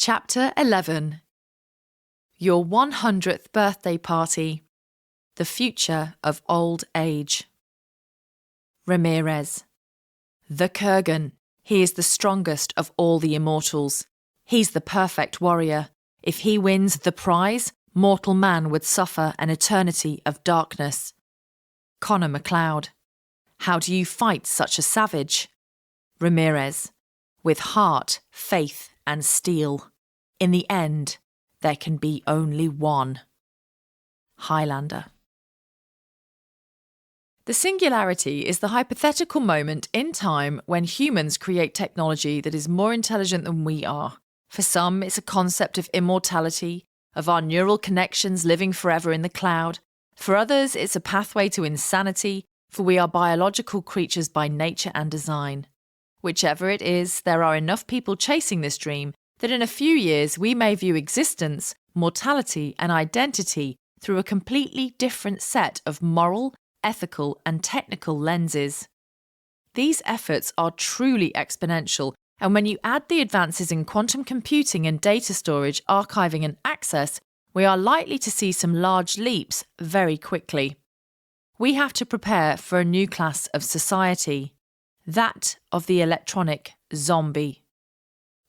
Chapter 11. Your 100th Birthday Party. The Future of Old Age. Ramirez. The Kurgan. He is the strongest of all the immortals. He's the perfect warrior. If he wins the prize, mortal man would suffer an eternity of darkness. Connor MacLeod. How do you fight such a savage? Ramirez. With heart, faith, and steel. In the end, there can be only one. Highlander. The singularity is the hypothetical moment in time when humans create technology that is more intelligent than we are. For some, it's a concept of immortality, of our neural connections living forever in the cloud. For others, it's a pathway to insanity, for we are biological creatures by nature and design. Whichever it is, there are enough people chasing this dream that in a few years we may view existence, mortality, and identity through a completely different set of moral, ethical, and technical lenses. These efforts are truly exponential, and when you add the advances in quantum computing and data storage, archiving, and access, we are likely to see some large leaps very quickly. We have to prepare for a new class of society, that of the electronic zombie.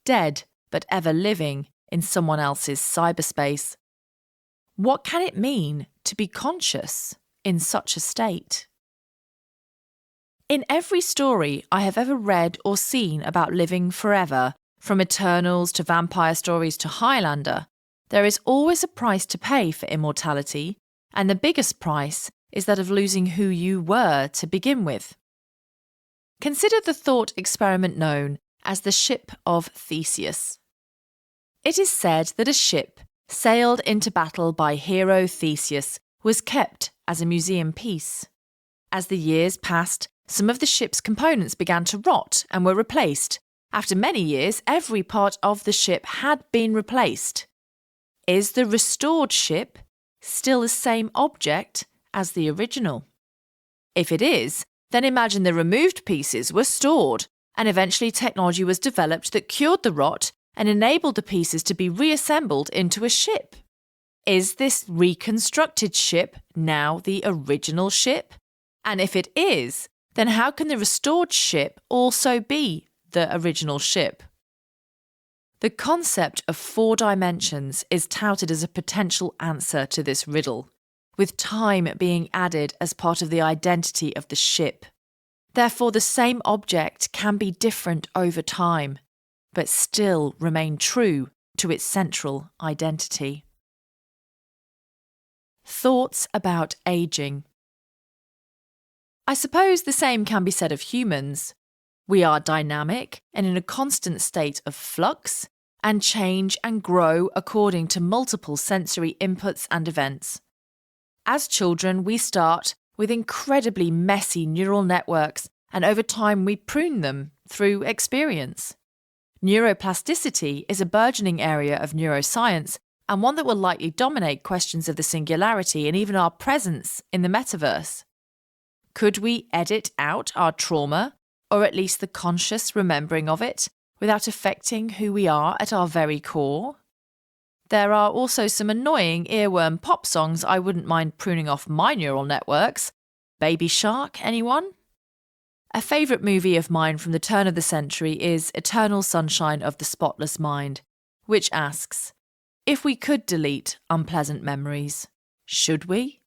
Dead, but ever living in someone else's cyberspace. What can it mean to be conscious in such a state? In every story I have ever read or seen about living forever, from Eternals to vampire stories to Highlander, there is always a price to pay for immortality, and the biggest price is that of losing who you were to begin with. Consider the thought experiment known as the ship of Theseus. It is said that a ship, sailed into battle by hero Theseus, was kept as a museum piece. As the years passed, some of the ship's components began to rot and were replaced. After many years, every part of the ship had been replaced. Is the restored ship still the same object as the original? If it is, then imagine the removed pieces were stored, and eventually technology was developed that cured the rot and enabled the pieces to be reassembled into a ship. Is this reconstructed ship now the original ship? And if it is, then how can the restored ship also be the original ship? The concept of 4 dimensions is touted as a potential answer to this riddle, with time being added as part of the identity of the ship. Therefore, the same object can be different over time, but still remain true to its central identity. Thoughts about aging. I suppose the same can be said of humans. We are dynamic and in a constant state of flux, and change and grow according to multiple sensory inputs and events. As children, we start with incredibly messy neural networks, and over time we prune them through experience. Neuroplasticity is a burgeoning area of neuroscience, and one that will likely dominate questions of the singularity and even our presence in the metaverse. Could we edit out our trauma, or at least the conscious remembering of it, without affecting who we are at our very core? There are also some annoying earworm pop songs I wouldn't mind pruning off my neural networks. Baby Shark, anyone? A favourite movie of mine from the turn of the century is Eternal Sunshine of the Spotless Mind, which asks, if we could delete unpleasant memories, should we?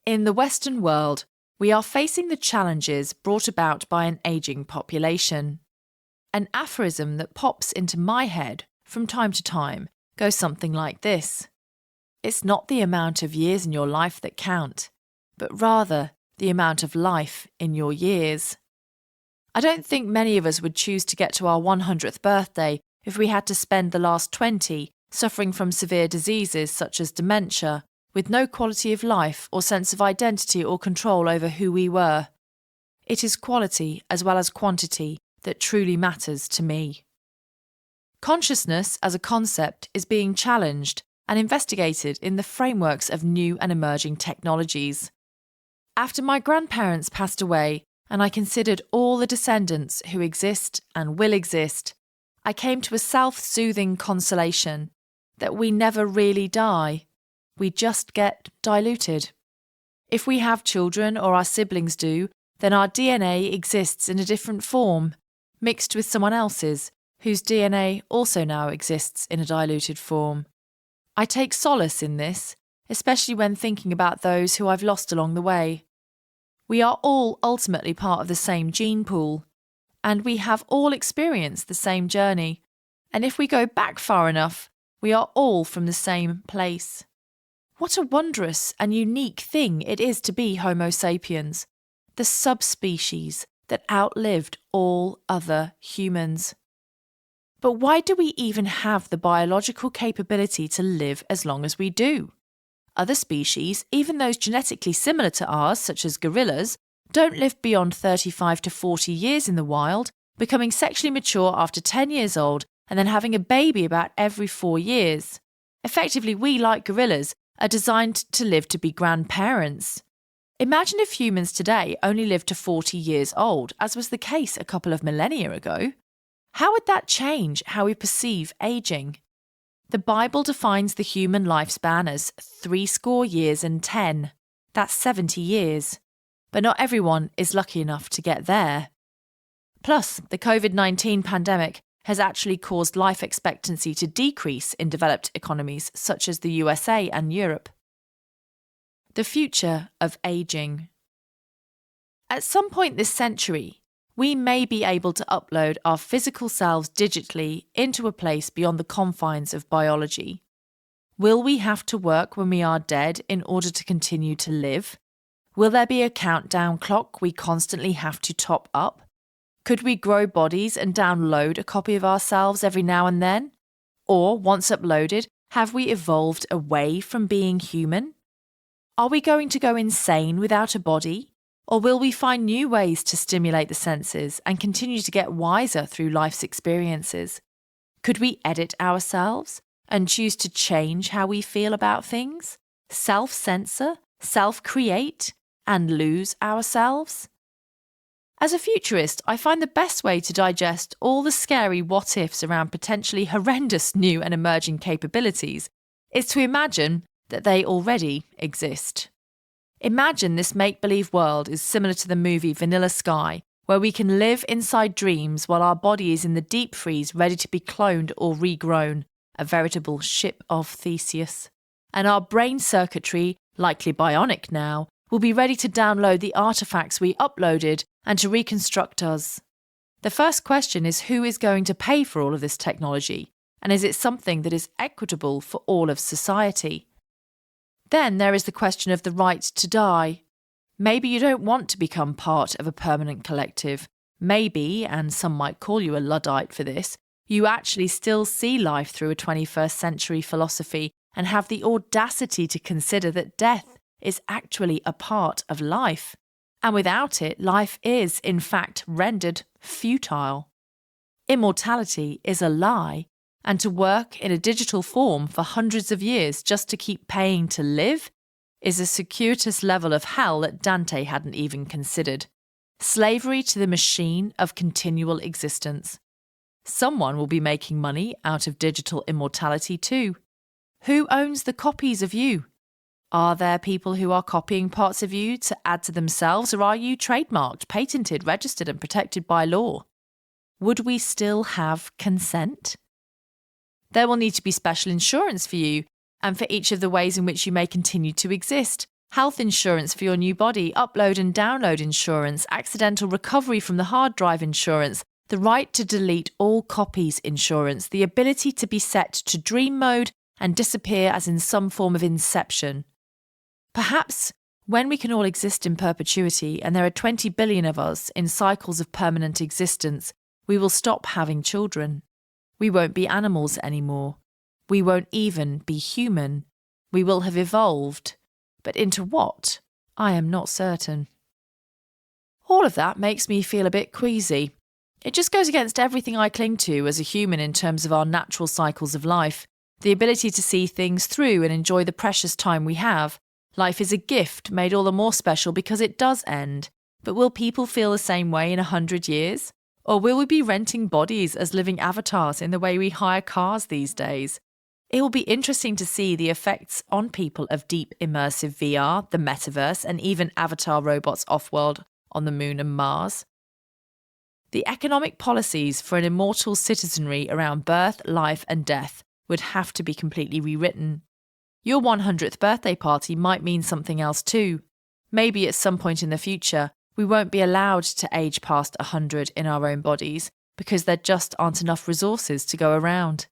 In the Western world, we are facing the challenges brought about by an ageing population. An aphorism that pops into my head from time to time goes something like this. It's not the amount of years in your life that count, but rather the amount of life in your years. I don't think many of us would choose to get to our 100th birthday if we had to spend the last 20 suffering from severe diseases such as dementia, with no quality of life or sense of identity or control over who we were. It is quality as well as quantity that truly matters to me. Consciousness as a concept is being challenged and investigated in the frameworks of new and emerging technologies. After my grandparents passed away and I considered all the descendants who exist and will exist, I came to a self-soothing consolation that we never really die. We just get diluted. If we have children or our siblings do, then our DNA exists in a different form, mixed with someone else's, whose DNA also now exists in a diluted form. I take solace in this, especially when thinking about those who I've lost along the way. We are all ultimately part of the same gene pool, and we have all experienced the same journey, and if we go back far enough, we are all from the same place. What a wondrous and unique thing it is to be Homo sapiens, the subspecies that outlived all other humans. But why do we even have the biological capability to live as long as we do? Other species, even those genetically similar to ours, such as gorillas, don't live beyond 35 to 40 years in the wild, becoming sexually mature after 10 years old and then having a baby about every 4 years. Effectively, we, like gorillas, are designed to live to be grandparents. Imagine if humans today only lived to 40 years old, as was the case a couple of millennia ago. How would that change how we perceive aging? The Bible defines the human lifespan as 70 years and 10. That's 70 years. But not everyone is lucky enough to get there. Plus, the COVID-19 pandemic has actually caused life expectancy to decrease in developed economies such as the USA and Europe. The future of aging. At some point this century, we may be able to upload our physical selves digitally into a place beyond the confines of biology. Will we have to work when we are dead in order to continue to live? Will there be a countdown clock we constantly have to top up? Could we grow bodies and download a copy of ourselves every now and then? Or, once uploaded, have we evolved away from being human? Are we going to go insane without a body? Or will we find new ways to stimulate the senses and continue to get wiser through life's experiences? Could we edit ourselves and choose to change how we feel about things? Self-censor, self-create, and lose ourselves? As a futurist, I find the best way to digest all the scary what-ifs around potentially horrendous new and emerging capabilities is to imagine that they already exist. Imagine this make-believe world is similar to the movie Vanilla Sky, where we can live inside dreams while our body is in the deep freeze ready to be cloned or regrown, a veritable ship of Theseus. And our brain circuitry, likely bionic now, will be ready to download the artifacts we uploaded and to reconstruct us. The first question is who is going to pay for all of this technology, and is it something that is equitable for all of society? Then there is the question of the right to die. Maybe you don't want to become part of a permanent collective. Maybe, and some might call you a Luddite for this, you actually still see life through a 21st century philosophy and have the audacity to consider that death is actually a part of life. And without it, life is, in fact, rendered futile. Immortality is a lie, and to work in a digital form for hundreds of years just to keep paying to live is a circuitous level of hell that Dante hadn't even considered. Slavery to the machine of continual existence. Someone will be making money out of digital immortality too. Who owns the copies of you? Are there people who are copying parts of you to add to themselves, or are you trademarked, patented, registered and protected by law? Would we still have consent? There will need to be special insurance for you and for each of the ways in which you may continue to exist. Health insurance for your new body, upload and download insurance, accidental recovery from the hard drive insurance, the right to delete all copies insurance, the ability to be set to dream mode and disappear as in some form of inception. Perhaps when we can all exist in perpetuity and there are 20 billion of us in cycles of permanent existence, we will stop having children. We won't be animals anymore. We won't even be human. We will have evolved. But into what? I am not certain. All of that makes me feel a bit queasy. It just goes against everything I cling to as a human in terms of our natural cycles of life, the ability to see things through and enjoy the precious time we have. Life is a gift made all the more special because it does end. But will people feel the same way in 100 years? Or will we be renting bodies as living avatars in the way we hire cars these days? It will be interesting to see the effects on people of deep immersive VR, the metaverse, and even avatar robots off-world on the moon and Mars. The economic policies for an immortal citizenry around birth, life, and death would have to be completely rewritten. Your 100th birthday party might mean something else too. Maybe at some point in the future, we won't be allowed to age past 100 in our own bodies because there just aren't enough resources to go around.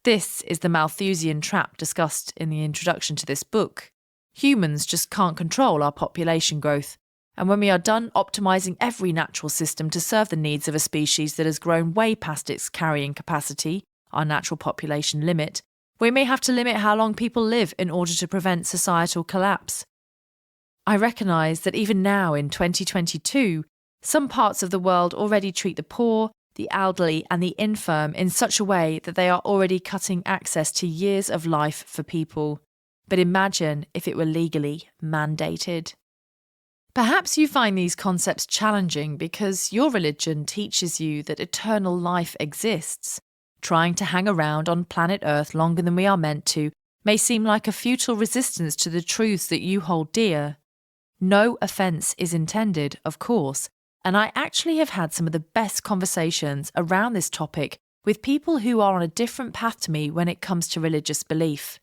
This is the Malthusian trap discussed in the introduction to this book. Humans just can't control our population growth, and when we are done optimizing every natural system to serve the needs of a species that has grown way past its carrying capacity, our natural population limit, we may have to limit how long people live in order to prevent societal collapse. I recognise that even now in 2022, some parts of the world already treat the poor, the elderly and the infirm in such a way that they are already cutting access to years of life for people. But imagine if it were legally mandated. Perhaps you find these concepts challenging because your religion teaches you that eternal life exists. Trying to hang around on planet Earth longer than we are meant to may seem like a futile resistance to the truths that you hold dear. No offence is intended, of course, and I actually have had some of the best conversations around this topic with people who are on a different path to me when it comes to religious belief.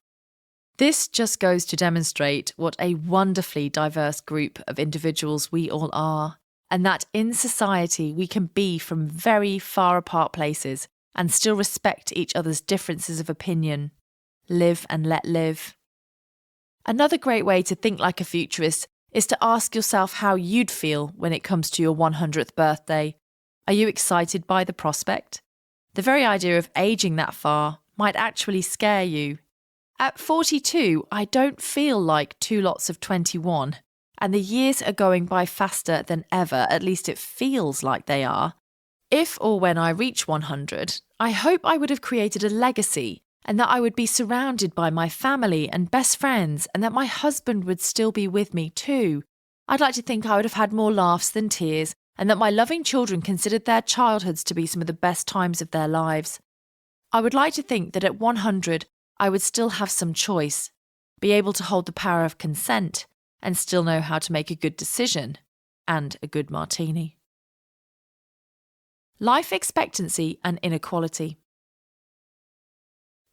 This just goes to demonstrate what a wonderfully diverse group of individuals we all are, and that in society we can be from very far apart places and still respect each other's differences of opinion. Live and let live. Another great way to think like a futurist is to ask yourself how you'd feel when it comes to your 100th birthday. Are you excited by the prospect? The very idea of aging that far might actually scare you. At 42, I don't feel like two lots of 21, and the years are going by faster than ever, at least it feels like they are. If or when I reach 100, I hope I would have created a legacy and that I would be surrounded by my family and best friends and that my husband would still be with me too. I'd like to think I would have had more laughs than tears and that my loving children considered their childhoods to be some of the best times of their lives. I would like to think that at 100, I would still have some choice, be able to hold the power of consent and still know how to make a good decision and a good martini. Life expectancy and inequality.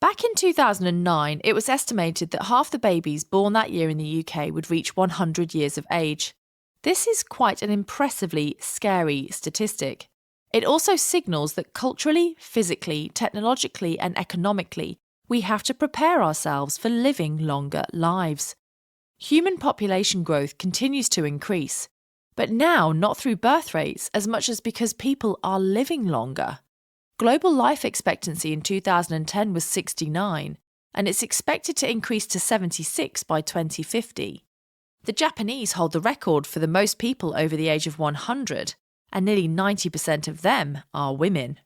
Back in 2009, it was estimated that half the babies born that year in the UK would reach 100 years of age. This is quite an impressively scary statistic. It also signals that culturally, physically, technologically and economically, we have to prepare ourselves for living longer lives. Human population growth continues to increase, but now not through birth rates as much as because people are living longer. Global life expectancy in 2010 was 69, and it's expected to increase to 76 by 2050. The Japanese hold the record for the most people over the age of 100, and nearly 90% of them are women.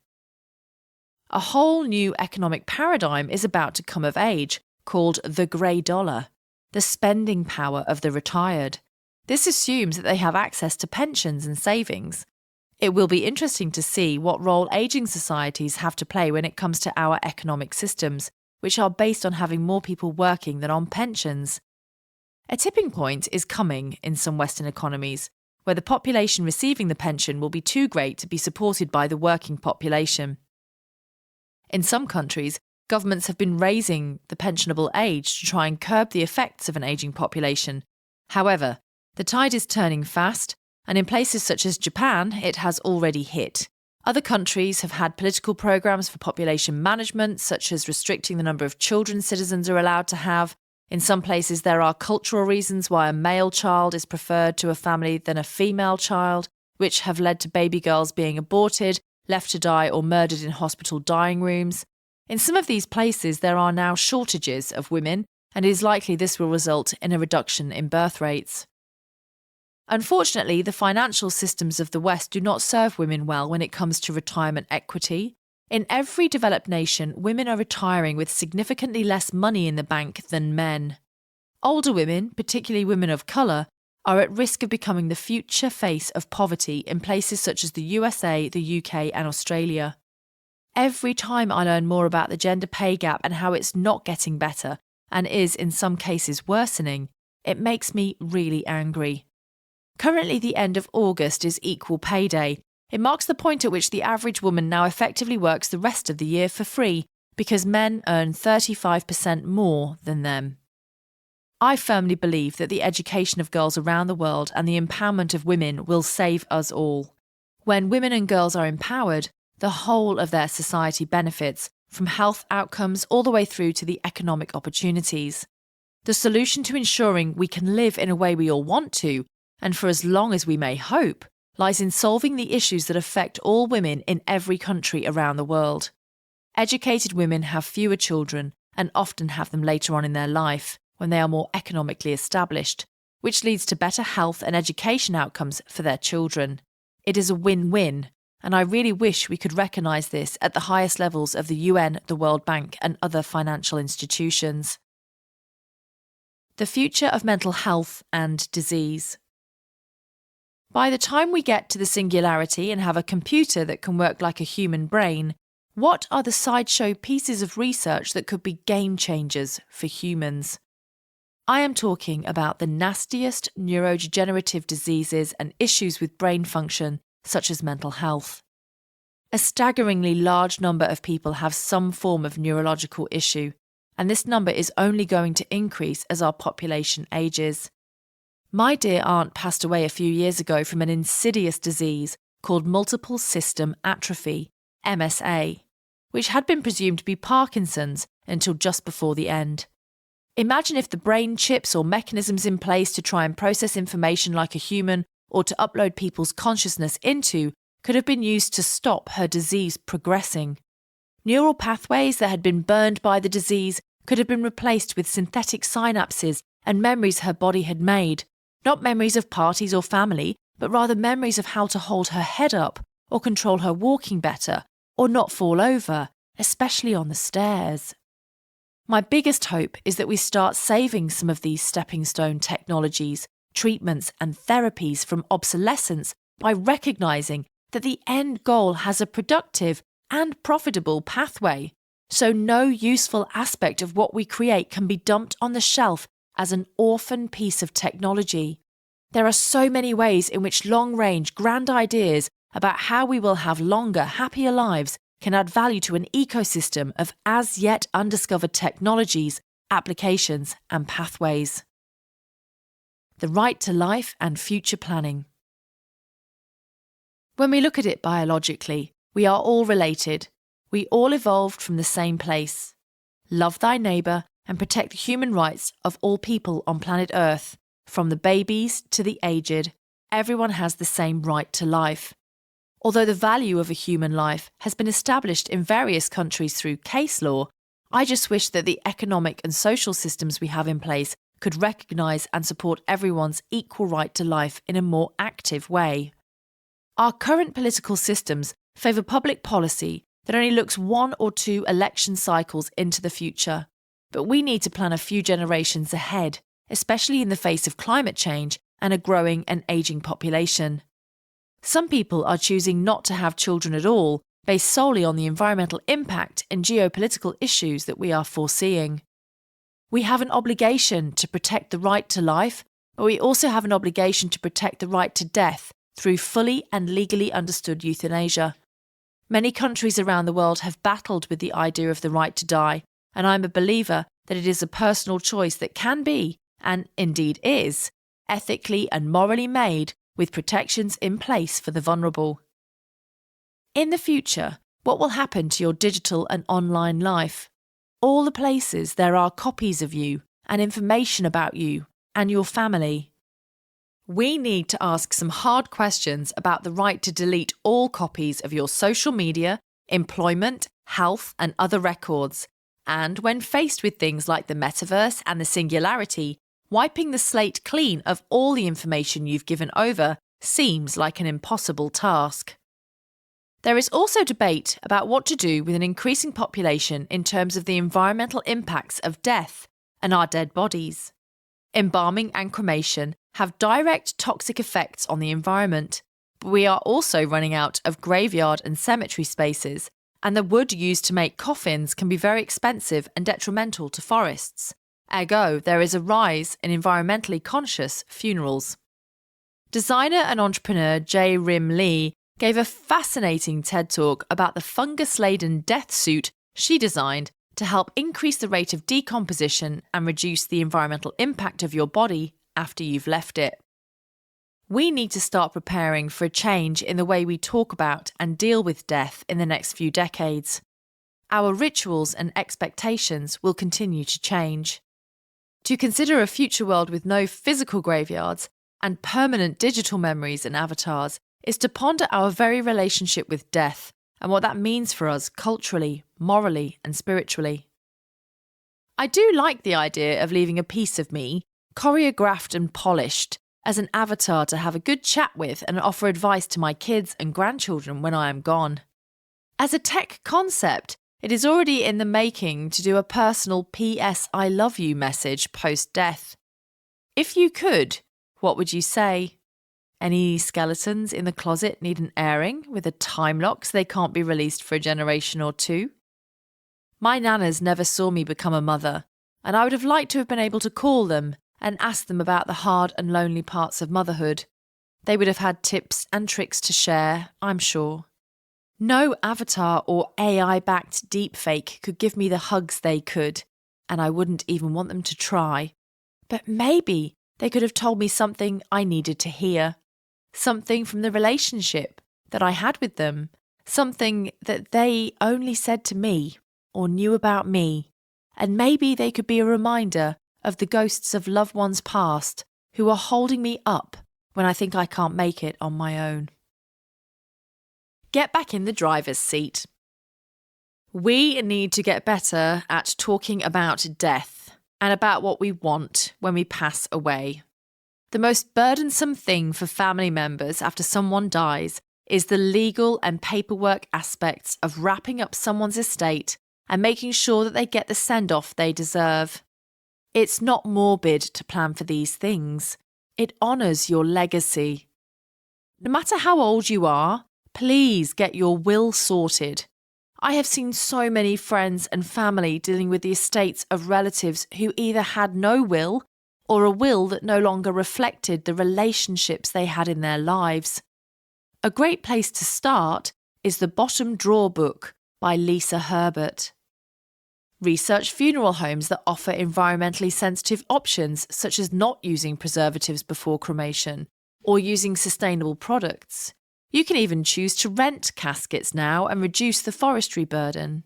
A whole new economic paradigm is about to come of age, called the grey dollar, the spending power of the retired. This assumes that they have access to pensions and savings. It will be interesting to see what role ageing societies have to play when it comes to our economic systems, which are based on having more people working than on pensions. A tipping point is coming in some Western economies, where the population receiving the pension will be too great to be supported by the working population. In some countries, governments have been raising the pensionable age to try and curb the effects of an ageing population. However, the tide is turning fast, and in places such as Japan, it has already hit. Other countries have had political programs for population management, such as restricting the number of children citizens are allowed to have. In some places, there are cultural reasons why a male child is preferred to a family than a female child, which have led to baby girls being aborted, left to die or murdered in hospital dying rooms. In some of these places, there are now shortages of women, and it is likely this will result in a reduction in birth rates. Unfortunately, the financial systems of the West do not serve women well when it comes to retirement equity. In every developed nation, women are retiring with significantly less money in the bank than men. Older women, particularly women of colour, are at risk of becoming the future face of poverty in places such as the USA, the UK, and Australia. Every time I learn more about the gender pay gap and how it's not getting better and is in some cases worsening, it makes me really angry. Currently, the end of August is Equal Pay Day. It marks the point at which the average woman now effectively works the rest of the year for free because men earn 35% more than them. I firmly believe that the education of girls around the world and the empowerment of women will save us all. When women and girls are empowered, the whole of their society benefits, from health outcomes all the way through to the economic opportunities. The solution to ensuring we can live in a way we all want to, and for as long as we may hope, lies in solving the issues that affect all women in every country around the world. Educated women have fewer children and often have them later on in their life, when they are more economically established, which leads to better health and education outcomes for their children. It is a win-win, and I really wish we could recognise this at the highest levels of the UN, the World Bank, and other financial institutions. The future of mental health and disease. By the time we get to the singularity and have a computer that can work like a human brain, what are the sideshow pieces of research that could be game changers for humans? I am talking about the nastiest neurodegenerative diseases and issues with brain function, such as mental health. A staggeringly large number of people have some form of neurological issue, and this number is only going to increase as our population ages. My dear aunt passed away a few years ago from an insidious disease called multiple system atrophy, MSA, which had been presumed to be Parkinson's until just before the end. Imagine if the brain chips or mechanisms in place to try and process information like a human or to upload people's consciousness into could have been used to stop her disease progressing. Neural pathways that had been burned by the disease could have been replaced with synthetic synapses and memories her body had made, not memories of parties or family, but rather memories of how to hold her head up or control her walking better or not fall over, especially on the stairs. My biggest hope is that we start saving some of these stepping stone technologies, treatments and therapies from obsolescence by recognising that the end goal has a productive and profitable pathway, so no useful aspect of what we create can be dumped on the shelf as an orphan piece of technology. There are so many ways in which long-range, grand ideas about how we will have longer, happier lives can add value to an ecosystem of as yet undiscovered technologies, applications, and pathways. The right to life and future planning. When we look at it biologically, we are all related. We all evolved from the same place. Love thy neighbour and protect the human rights of all people on planet Earth. From the babies to the aged, everyone has the same right to life. Although the value of a human life has been established in various countries through case law, I just wish that the economic and social systems we have in place could recognise and support everyone's equal right to life in a more active way. Our current political systems favour public policy that only looks 1 or 2 election cycles into the future, but we need to plan a few generations ahead, especially in the face of climate change and a growing and ageing population. Some people are choosing not to have children at all, based solely on the environmental impact and geopolitical issues that we are foreseeing. We have an obligation to protect the right to life, but we also have an obligation to protect the right to death through fully and legally understood euthanasia. Many countries around the world have battled with the idea of the right to die, and I'm a believer that it is a personal choice that can be, and indeed is, ethically and morally made with protections in place for the vulnerable. In the future, what will happen to your digital and online life? All the places there are copies of you and information about you and your family. We need to ask some hard questions about the right to delete all copies of your social media, employment, health, and other records. And when faced with things like the metaverse and the singularity, wiping the slate clean of all the information you've given over seems like an impossible task. There is also debate about what to do with an increasing population in terms of the environmental impacts of death and our dead bodies. Embalming and cremation have direct toxic effects on the environment, but we are also running out of graveyard and cemetery spaces, and the wood used to make coffins can be very expensive and detrimental to forests. Ergo, there is a rise in environmentally conscious funerals. Designer and entrepreneur Jae Rim Lee gave a fascinating TED Talk about the fungus-laden death suit she designed to help increase the rate of decomposition and reduce the environmental impact of your body after you've left it. We need to start preparing for a change in the way we talk about and deal with death in the next few decades. Our rituals and expectations will continue to change. To consider a future world with no physical graveyards and permanent digital memories and avatars is to ponder our very relationship with death and what that means for us culturally, morally, and spiritually. I do like the idea of leaving a piece of me, choreographed and polished, as an avatar to have a good chat with and offer advice to my kids and grandchildren when I am gone. As a tech concept, it is already in the making to do a personal P.S. I love you message post-death. If you could, what would you say? Any skeletons in the closet need an airing with a time lock so they can't be released for a generation or two? My nanas never saw me become a mother, and I would have liked to have been able to call them and ask them about the hard and lonely parts of motherhood. They would have had tips and tricks to share, I'm sure. No avatar or AI-backed deepfake could give me the hugs they could, and I wouldn't even want them to try. But maybe they could have told me something I needed to hear. Something from the relationship that I had with them. Something that they only said to me or knew about me. And maybe they could be a reminder of the ghosts of loved ones past who are holding me up when I think I can't make it on my own. Get back in the driver's seat. We need to get better at talking about death and about what we want when we pass away. The most burdensome thing for family members after someone dies is the legal and paperwork aspects of wrapping up someone's estate and making sure that they get the send-off they deserve. It's not morbid to plan for these things. It honours your legacy. No matter how old you are, please get your will sorted. I have seen so many friends and family dealing with the estates of relatives who either had no will or a will that no longer reflected the relationships they had in their lives. A great place to start is The Bottom Drawer Book by Lisa Herbert. Research funeral homes that offer environmentally sensitive options such as not using preservatives before cremation or using sustainable products. You can even choose to rent caskets now and reduce the forestry burden.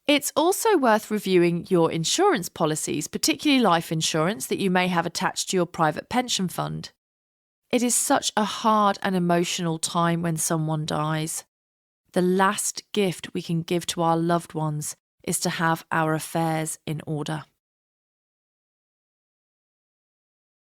It's also worth reviewing your insurance policies, particularly life insurance that you may have attached to your private pension fund. It is such a hard and emotional time when someone dies. The last gift we can give to our loved ones is to have our affairs in order.